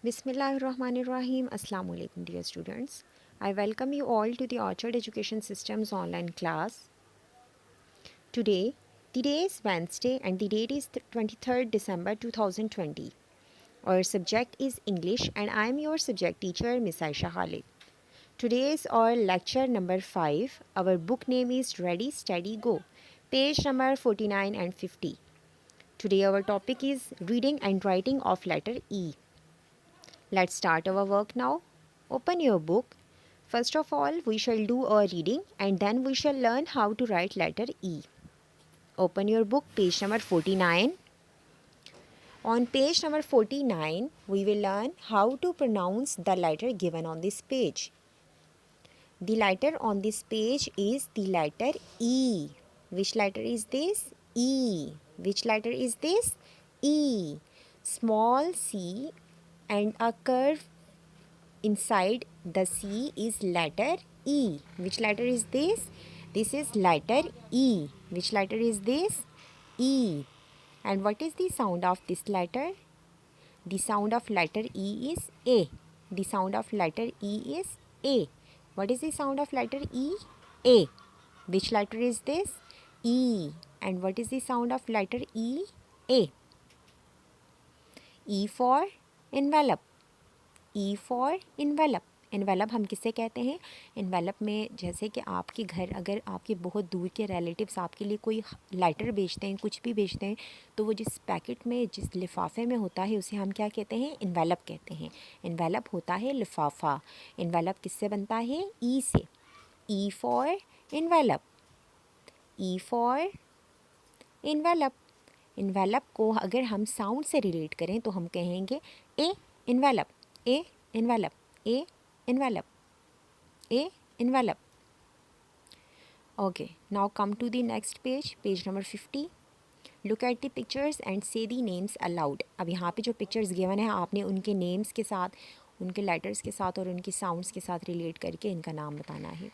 Bismillahirrahmanirrahim. Assalamu alaikum, dear students. I welcome you all to the Orchard Education System's online class. Today, the day is Wednesday and the date is 23rd December 2020. Our subject is English and I am your subject teacher, Miss Aisha Khalid. Today is our lecture number 5. Our book name is Ready, Steady, Go. Page number 49 and 50. Today our topic is reading and writing of letter E. Let's start our work now. Open your book. First of all, we shall do a reading and then we shall learn how to write letter E. Open your book, page number 49. On page number 49, we will learn how to pronounce the letter given on this page. The letter on this page is the letter E. Which letter is this? E. Which letter is this? E. Small c and a curve inside the C is letter E. Which letter is this? This is letter E. Which letter is this? E. And what is the sound of this letter? The sound of letter E is A. The sound of letter E is A. What is the sound of letter E? A. Which letter is this? E. And what is the sound of letter E? A. E for envelope. E for envelope. Envelope हम किसे कहते हैं? Envelope में जैसे कि आपके घर अगर आपके बहुत दूर के रिलेटिव्स आपके लिए कोई लेटर भेजते हैं, कुछ भी भेजते हैं, तो वो जिस पैकेट में जिस लिफाफे में होता है उसे हम क्या कहते हैं? एनवेलप कहते हैं. एनवेलप होता है लिफाफा. एनवेलप किससे बनता है? ई से. E for envelope. E for envelope. Envelope को अगर हम साउंड से रिलेट करें तो हम कहेंगे A envelope. A envelope. A envelope. A envelope. Okay, now come to the next page, page number 50. Look at the pictures and say the names aloud. अब यहाँ पे जो pictures given है आपने उनके names के साथ, उनके letters के साथ और उनकी sounds के साथ relate करके इनका नाम बताना है.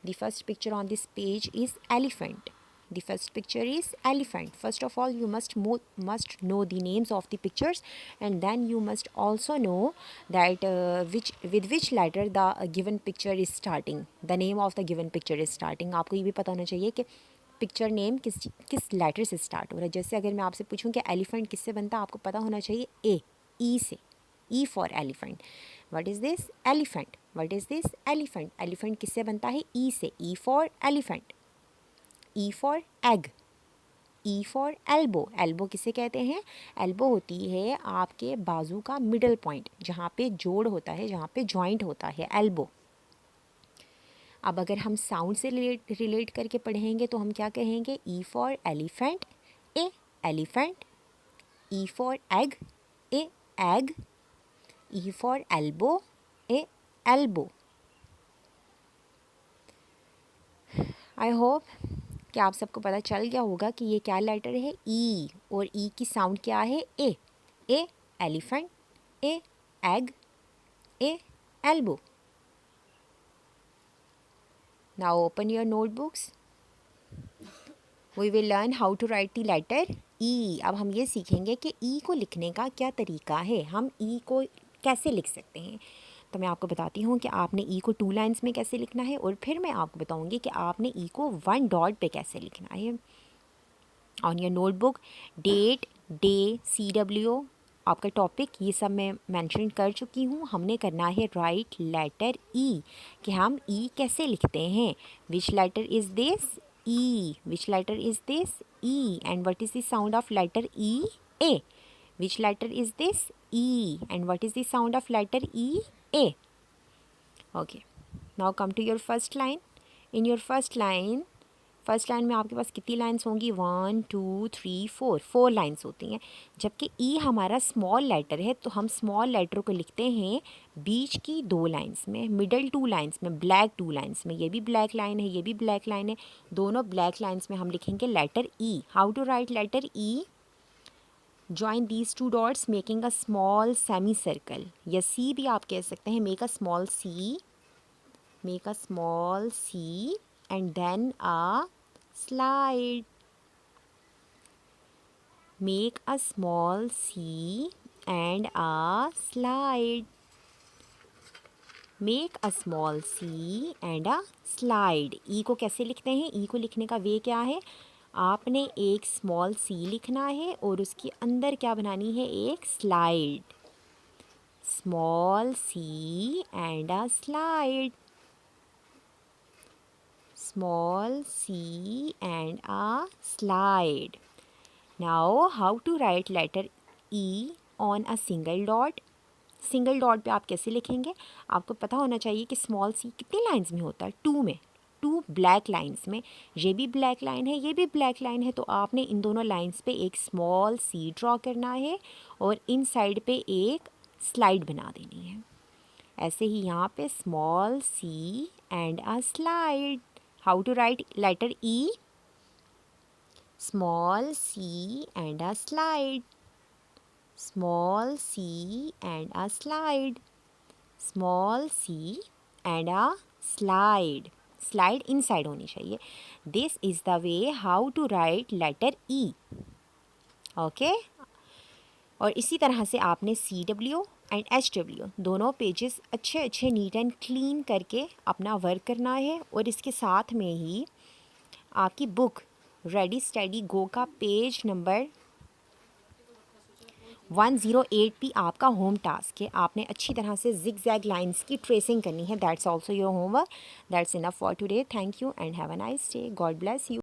The first picture on this page is elephant. The first picture is elephant. First of all, you must know the names of the pictures, and then you must also know that with which letter the given picture is starting. The name of the given picture is starting. आपको ये भी पता होना चाहिए कि picture name किस letter से start हो रहा है. जैसे अगर मैं आपसे पूछूं कि एलिफेंट किससे बनता है, आपको पता होना चाहिए ए. ई से. E for elephant. What is this? Elephant. What is this? Elephant. Elephant किससे बनता है? E से. E for elephant. E for egg. E for elbow. Elbow किसे कहते हैं? Elbow होती है आपके बाजू का मिडल पॉइंट, जहाँ पे जोड़ होता है, जहाँ पे जॉइंट होता है. elbow. अब अगर हम साउंड से रिलेट करके पढ़ेंगे तो हम क्या कहेंगे? E for elephant. A elephant. E for egg. A egg. E for elbow. A elbow. I hope कि आप सबको पता चल गया होगा कि ये क्या लेटर है? ई. और ई की साउंड क्या है? A. A elephant. A egg. A elbow. Now open your notebooks. We will learn how to write the letter E. अब हम ये सीखेंगे कि ई को लिखने का क्या तरीका है. हम ई को कैसे लिख सकते हैं. तो मैं आपको बताती हूँ कि आपने ई को 2 लाइन्स में कैसे लिखना है, और फिर मैं आपको बताऊँगी कि आपने ई को 1 डॉट पे कैसे लिखना है. On your notebook date, day, CW, आपका टॉपिक, ये सब मैं मेंशन कर चुकी हूँ. हमने करना है राइट लेटर ई, कि हम ई कैसे लिखते हैं. Which letter is this? E. Which letter is this? E. And what is the sound of letter E? A. Which letter is this? E. And what is the sound of letter E? A. Okay, now come to your first line. In your first line में आपके पास कितनी lines होंगी? 1 2 3 4. 4 lines होती हैं. जबकि ई हमारा small letter है तो हम स्मॉल लेटर को लिखते हैं बीच की 2 लाइन्स में, मिडल 2 लाइन्स में, ब्लैक 2 लाइन्स में. ये भी ब्लैक लाइन है, ये भी ब्लैक लाइन है. दोनों ब्लैक लाइन्स में हम लिखेंगे letter E. How to write letter E? Join these 2 dots making a small semicircle. या C भी आप कह सकते हैं. Make a small C. Make a small C and then a slide. Make a small C and a slide. Make a small C and a slide. E को कैसे लिखते हैं? E को लिखने का वे क्या है? आपने एक स्मॉल सी लिखना है और उसके अंदर क्या बनानी है? एक slide. Small C and a slide. Small C and a slide. Now, how to write letter E on a single dot? Single dot पे आप कैसे लिखेंगे? आपको पता होना चाहिए कि स्मॉल सी कितनी लाइंस में होता है? 2 में. 2 ब्लैक लाइंस में. ये भी ब्लैक लाइन है, ये भी ब्लैक लाइन है, तो आपने इन दोनों लाइंस पे एक स्मॉल सी ड्रॉ करना है और इन साइड पे एक स्लाइड बना देनी है. ऐसे ही यहाँ पे small C and a slide. How to write letter E? Small C and a slide. Small C and a slide. Small C and a slide. Slide inside होनी चाहिए. This is the way how to write letter E. Okay? और इसी तरह से आपने CW and HW दोनों pages अच्छे अच्छे नीट एंड क्लीन करके अपना वर्क करना है. और इसके साथ में ही आपकी बुक रेडी स्टडी गो का पेज नंबर 108 भी आपका होम टास्क है. आपने अच्छी तरह से जिग जैग लाइन्स की ट्रेसिंग करनी है. That's also your homework. That's enough for today. Thank you and have a nice day. God bless you.